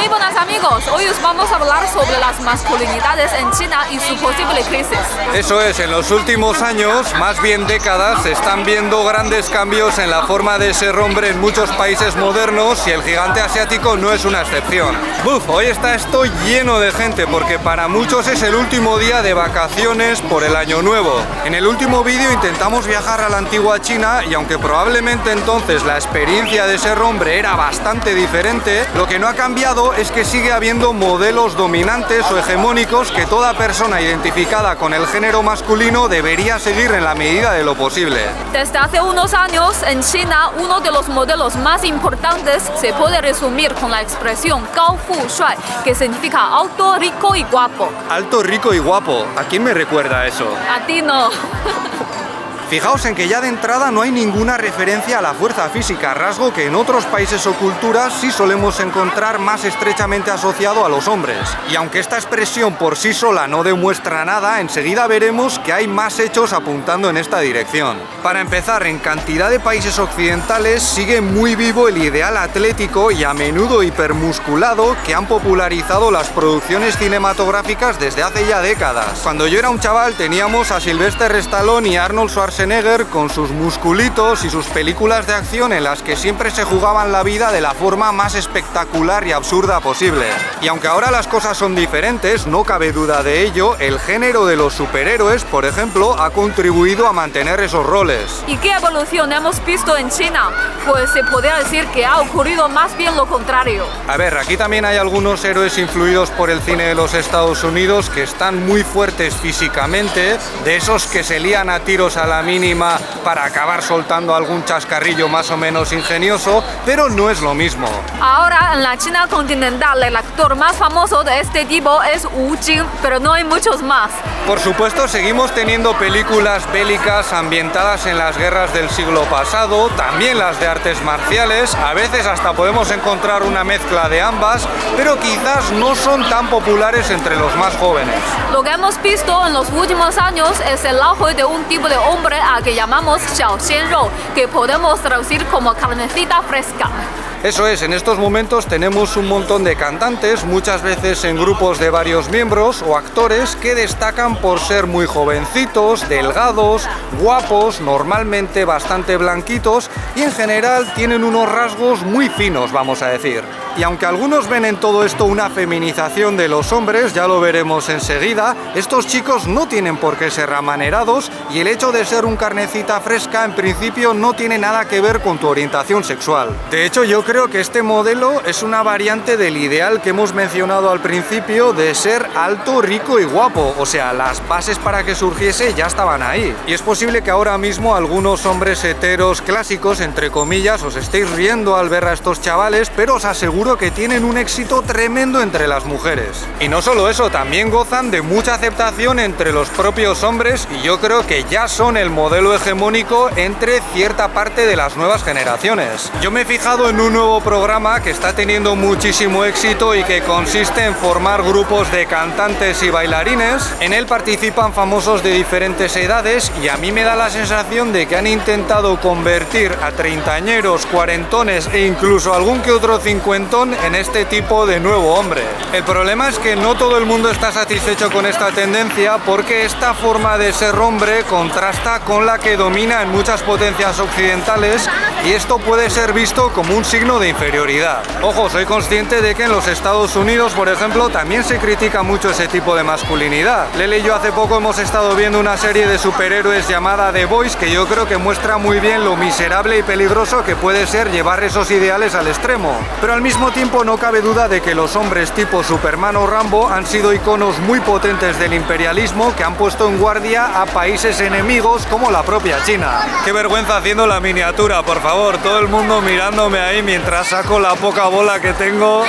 Muy buenas amigos, hoy os vamos a hablar sobre las masculinidades en China y su posible crisis. Eso es, en los últimos años, más bien décadas, se están viendo grandes cambios en la forma de ser hombre en muchos países modernos y el gigante asiático no es una excepción. Buf, hoy está esto lleno de gente porque para muchos es el último día de vacaciones por el año nuevo. En el último vídeo intentamos viajar a la antigua China y aunque probablemente entonces la experiencia de ser hombre era bastante diferente, lo que no ha cambiado es que sigue habiendo modelos dominantes o hegemónicos que toda persona identificada con el género masculino debería seguir en la medida de lo posible. Desde hace unos años en China, uno de los modelos más importantes se puede resumir con la expresión Gao Fu Shuai, que significa alto, rico y guapo. Alto, rico y guapo. ¿A quién me recuerda eso? A ti no. Fijaos en que ya de entrada no hay ninguna referencia a la fuerza física, rasgo que en otros países o culturas sí solemos encontrar más estrechamente asociado a los hombres. Y aunque esta expresión por sí sola no demuestra nada, enseguida veremos que hay más hechos apuntando en esta dirección. Para empezar, en cantidad de países occidentales sigue muy vivo el ideal atlético y a menudo hipermusculado que han popularizado las producciones cinematográficas desde hace ya décadas. Cuando yo era un chaval teníamos a Sylvester Stallone y Arnold Schwarzenegger con sus musculitos y sus películas de acción en las que siempre se jugaban la vida de la forma más espectacular y absurda posible. Y aunque ahora las cosas son diferentes, no cabe duda de ello, el género de los superhéroes, por ejemplo, ha contribuido a mantener esos roles. ¿Y qué evolución hemos visto en China? Pues se podría decir que ha ocurrido más bien lo contrario. A ver, aquí también hay algunos héroes influidos por el cine de los Estados Unidos que están muy fuertes físicamente, de esos que se lían a tiros a la mínima para acabar soltando algún chascarrillo más o menos ingenioso, pero no es lo mismo. Ahora en la China continental el actor más famoso de este tipo es Wu Jing, pero no hay muchos más. Por supuesto seguimos teniendo películas bélicas ambientadas en las guerras del siglo pasado, también las de artes marciales, a veces hasta podemos encontrar una mezcla de ambas, pero quizás no son tan populares entre los más jóvenes. Lo que hemos visto en los últimos años es el auge de un tipo de hombre a que llamamos Xiao Xianrou, que podemos traducir como carnecita fresca. Eso es, en estos momentos tenemos un montón de cantantes, muchas veces en grupos de varios miembros o actores que destacan por ser muy jovencitos, delgados, guapos, normalmente bastante blanquitos y en general tienen unos rasgos muy finos, vamos a decir. Y aunque algunos ven en todo esto una feminización de los hombres, ya lo veremos enseguida, estos chicos no tienen por qué ser amanerados y el hecho de ser un carnecita fresca en principio no tiene nada que ver con tu orientación sexual. De hecho, yo creo que este modelo es una variante del ideal que hemos mencionado al principio de ser alto, rico y guapo, o sea, las bases para que surgiese ya estaban ahí. Y es posible que ahora mismo algunos hombres heteros clásicos, entre comillas, os estéis riendo al ver a estos chavales, pero os aseguro que tienen un éxito tremendo entre las mujeres. Y no solo eso, también gozan de mucha aceptación entre los propios hombres y yo creo que ya son el modelo hegemónico entre cierta parte de las nuevas generaciones. Yo me he fijado en un nuevo programa que está teniendo muchísimo éxito y que consiste en formar grupos de cantantes y bailarines. En él participan famosos de diferentes edades y a mí me da la sensación de que han intentado convertir a treintañeros, cuarentones e incluso algún que otro cincuentón en este tipo de nuevo hombre. El problema es que no todo el mundo está satisfecho con esta tendencia porque esta forma de ser hombre contrasta con la que domina en muchas potencias occidentales y esto puede ser visto como un signo de inferioridad. Ojo, soy consciente de que en los Estados Unidos, por ejemplo, también se critica mucho ese tipo de masculinidad. Lele y yo hace poco hemos estado viendo una serie de superhéroes llamada The Boys que yo creo que muestra muy bien lo miserable y peligroso que puede ser llevar esos ideales al extremo. Pero al mismo tiempo no cabe duda de que los hombres tipo Superman o Rambo han sido iconos muy potentes del imperialismo que han puesto en guardia a países enemigos como la propia China. Qué vergüenza haciendo la miniatura, por favor, todo el mundo mirándome ahí mientras saco la poca bola que tengo.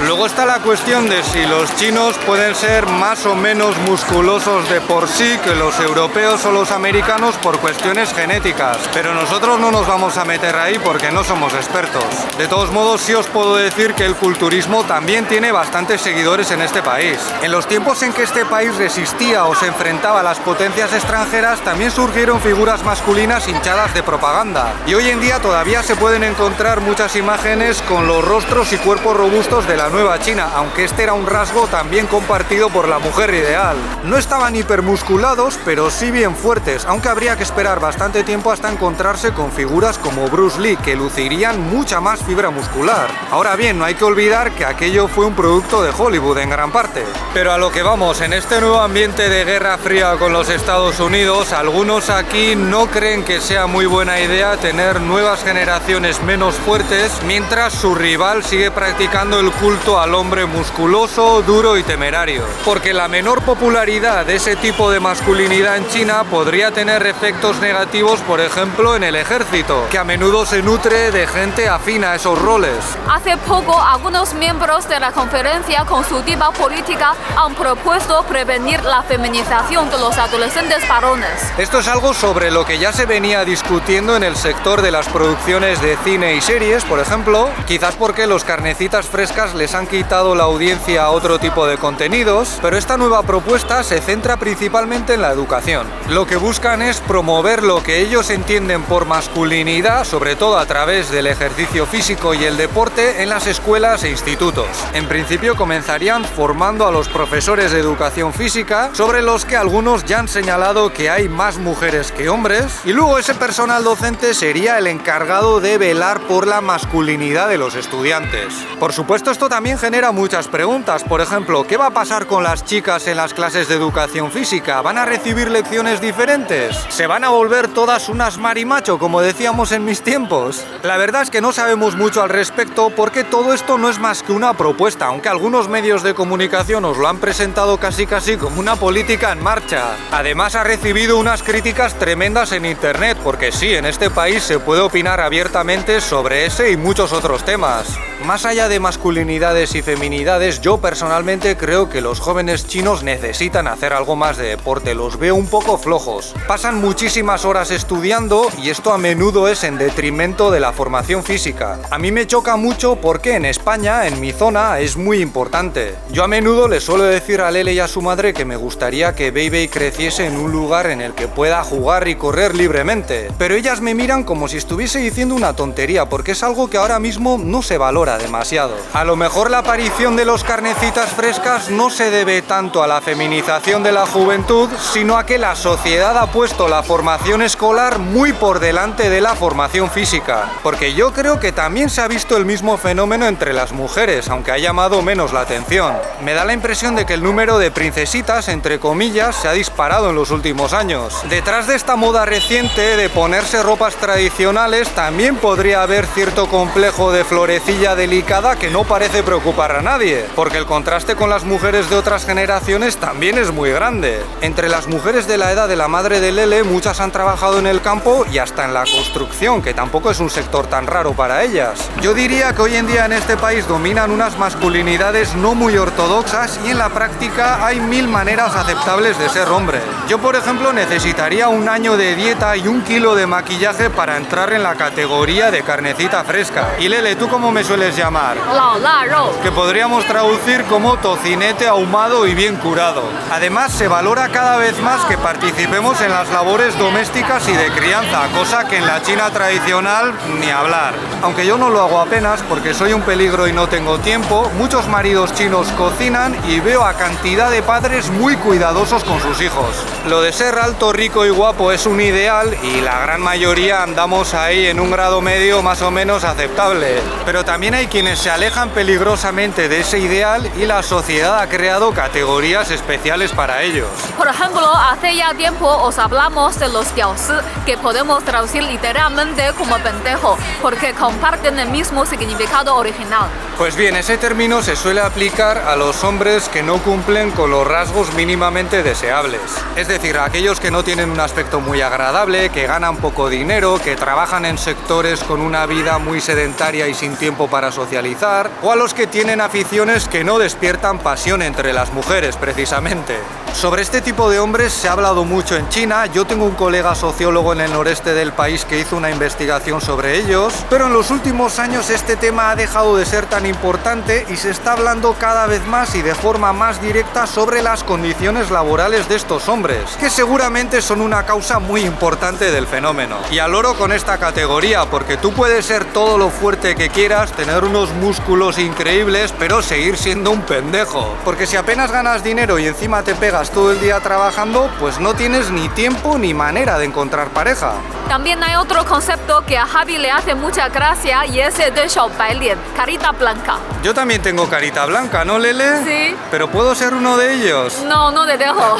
Luego está la cuestión de si los chinos pueden ser más o menos musculosos de por sí que los europeos o los americanos por cuestiones genéticas, pero nosotros no nos vamos a meter ahí porque no somos expertos. De todos modos, sí os puedo decir que el culturismo también tiene bastantes seguidores en este país. En los tiempos en que este país resistía o se enfrentaba a las potencias extranjeras, también surgieron figuras masculinas hinchadas de propaganda. Y hoy en día todavía se pueden encontrar muchas imágenes con los rostros y cuerpos robustos de la nueva China, aunque este era un rasgo también compartido por la mujer ideal. No estaban hipermusculados, pero sí bien fuertes, aunque habría que esperar bastante tiempo hasta encontrarse con figuras como Bruce Lee, que lucirían mucha más fibra muscular. Ahora bien, no hay que olvidar que aquello fue un producto de Hollywood en gran parte. Pero a lo que vamos, en este nuevo ambiente de Guerra Fría con los Estados Unidos, algunos aquí no creen que sea muy buena idea tener nuevas generaciones menos fuertes, mientras su rival sigue practicando el culto al hombre musculoso, duro y temerario. Porque la menor popularidad de ese tipo de masculinidad en China podría tener efectos negativos, por ejemplo, en el ejército, que a menudo se nutre de gente afín a esos roles. Hace poco, algunos miembros de la conferencia consultiva política han propuesto prevenir la feminización de los adolescentes varones. Esto es algo sobre lo que ya se venía discutiendo en el sector de las producciones de cine y series, por ejemplo, quizás porque los carnecitas frescas les han quitado la audiencia a otro tipo de contenidos, pero esta nueva propuesta se centra principalmente en la educación. Lo que buscan es promover lo que ellos entienden por masculinidad, sobre todo a través del ejercicio físico y el deporte en las escuelas e institutos. En principio comenzarían formando a los profesores de educación física, sobre los que algunos ya han señalado que hay más mujeres que hombres, y luego ese personal docente sería el encargado de velar por la masculinidad de los estudiantes. Por supuesto, esto también genera muchas preguntas. Por ejemplo, ¿qué va a pasar con las chicas en las clases de educación física? ¿Van a recibir lecciones diferentes? ¿Se van a volver todas unas marimacho, como decíamos en mis tiempos? La verdad es que no sabemos mucho al respecto, porque todo esto no es más que una propuesta, aunque algunos medios de comunicación os lo han presentado casi como una política en marcha. Además, ha recibido unas críticas tremendas en internet, porque sí, en este país se puede opinar abiertamente sobre ese y muchos otros temas. Más allá de masculinidades y feminidades, yo personalmente creo que los jóvenes chinos necesitan hacer algo más de deporte. Los veo un poco flojos. Pasan muchísimas horas estudiando y esto a menudo es en detrimento de la formación física. A mí me choca mucho porque en España, en mi zona, es muy importante. Yo a menudo le suelo decir a Lele y a su madre que me gustaría que Beibei creciese en un lugar en el que pueda jugar y correr libremente. Pero ellas me miran como si estuviese diciendo una tontería, porque es algo que ahora mismo no se valora demasiado. A lo mejor la aparición de los carnecitas frescas no se debe tanto a la feminización de la juventud, sino a que la sociedad ha puesto la formación escolar muy por delante de la formación física. Porque yo creo que también se ha visto el mismo fenómeno entre las mujeres, aunque ha llamado menos la atención. Me da la impresión de que el número de princesitas, entre comillas, se ha disparado en los últimos años. Detrás de esta moda reciente de ponerse ropas tradicionales también podría haber cierto complejo de florecilla delicada que no parece preocupar a nadie, porque el contraste con las mujeres de otras generaciones también es muy grande. Entre las mujeres de la edad de la madre de Lele, muchas han trabajado en el campo y hasta en la construcción, que tampoco es un sector tan raro para ellas. Yo diría que hoy en día en este país dominan unas masculinidades no muy ortodoxas y en la práctica hay mil maneras aceptables de ser hombre. Yo, por ejemplo, necesitaría un año de dieta y 1 kilo de maquillaje para entrar en la categoría de carnecita fresca. Y Lele, ¿tú cómo me sueles llamar? Lao La Rou. Que podríamos traducir como tocinete ahumado y bien curado. Además, se valora cada vez más que participemos en las labores domésticas y de crianza, cosa que en la China tradicional ni hablar. Aunque yo no lo hago apenas porque soy un peligro y no tengo tiempo, muchos maridos chinos cocinan y veo a cantidad de padres muy cuidadosos con sus hijos. Lo de ser alto, rico y guapo es un ideal y la gran mayoría andamos ahí en un grado medio más o menos aceptable. Pero también hay quienes se alejan peligrosamente de ese ideal y la sociedad ha creado categorías especiales para ellos. Por ejemplo, hace ya tiempo os hablamos de los jiaosi, que podemos traducir literalmente como pendejo, porque comparten el mismo significado original. Pues bien, ese término se suele aplicar a los hombres que no cumplen con los rasgos mínimamente deseables. Es decir, a aquellos que no tienen un aspecto muy agradable, que ganan poco dinero, que trabajan en sectores con una vida muy sedentaria y sin tiempo para socializar, o a los que tienen aficiones que no despiertan pasión entre las mujeres, precisamente. Sobre este tipo de hombres se ha hablado mucho en China. Yo tengo un colega sociólogo en el noreste del país que hizo una investigación sobre ellos, pero en los últimos años este tema ha dejado de ser tan importante y se está hablando cada vez más y de forma más directa sobre las condiciones laborales de estos hombres, que seguramente son una causa muy importante del fenómeno. Y al loro con esta categoría, porque tú puedes ser todo lo fuerte que quieras, tener unos músculos increíbles, pero seguir siendo un pendejo. Porque si apenas ganas dinero y encima te pegas todo el día trabajando, pues no tienes ni tiempo ni manera de encontrar pareja. También hay otro concepto que a Javi le hace mucha gracia y es el de Xiaobailian, carita blanca. Yo también tengo carita blanca, ¿no, Lele? Sí. ¿Pero puedo ser uno de ellos? No, no te dejo.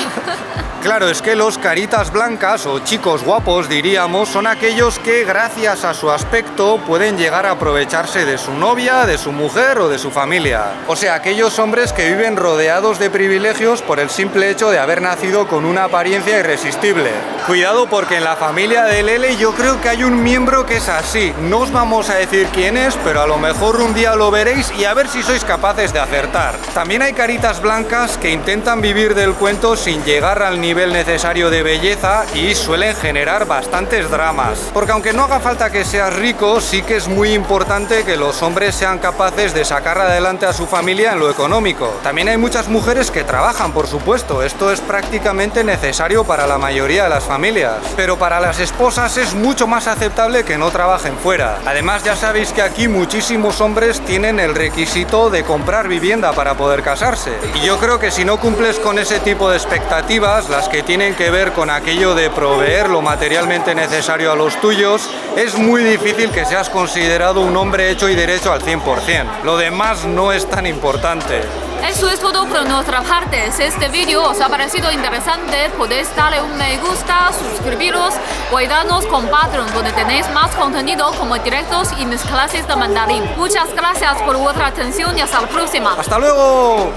Claro, es que los caritas blancas o chicos guapos, diríamos, son aquellos que gracias a su aspecto pueden llegar a aprovecharse de su novia, de su mujer o de su familia. O sea, aquellos hombres que viven rodeados de privilegios por el simple hecho de haber nacido con una apariencia irresistible. Cuidado porque en la familia de Lele yo creo que hay un miembro que es así. No os vamos a decir quién es, pero a lo mejor un día lo veréis y a ver si sois capaces de acertar. También hay caritas blancas que intentan vivir del cuento sin llegar al nivel necesario de belleza y suelen generar bastantes dramas. Porque aunque no haga falta que seas rico, sí que es muy importante que los hombres sean capaces de sacar adelante a su familia en lo económico. También hay muchas mujeres que trabajan, por supuesto. Esto es prácticamente necesario para la mayoría de las familias. Pero para las esposas es mucho más aceptable que no trabajen fuera. Además, ya sabéis que aquí muchísimos hombres tienen el requisito de comprar vivienda para poder casarse. Y yo creo que si no cumples con ese tipo de expectativas, las que tienen que ver con aquello de proveer lo materialmente necesario a los tuyos, es muy difícil que seas considerado un hombre hecho y derecho al 100%. Lo demás no es tan importante. Eso es todo por nuestra parte. Si este vídeo os ha parecido interesante, podéis darle un me gusta, suscribiros o ayudarnos con Patreon, donde tenéis más contenido como directos y mis clases de mandarín. Muchas gracias por vuestra atención y hasta la próxima. ¡Hasta luego!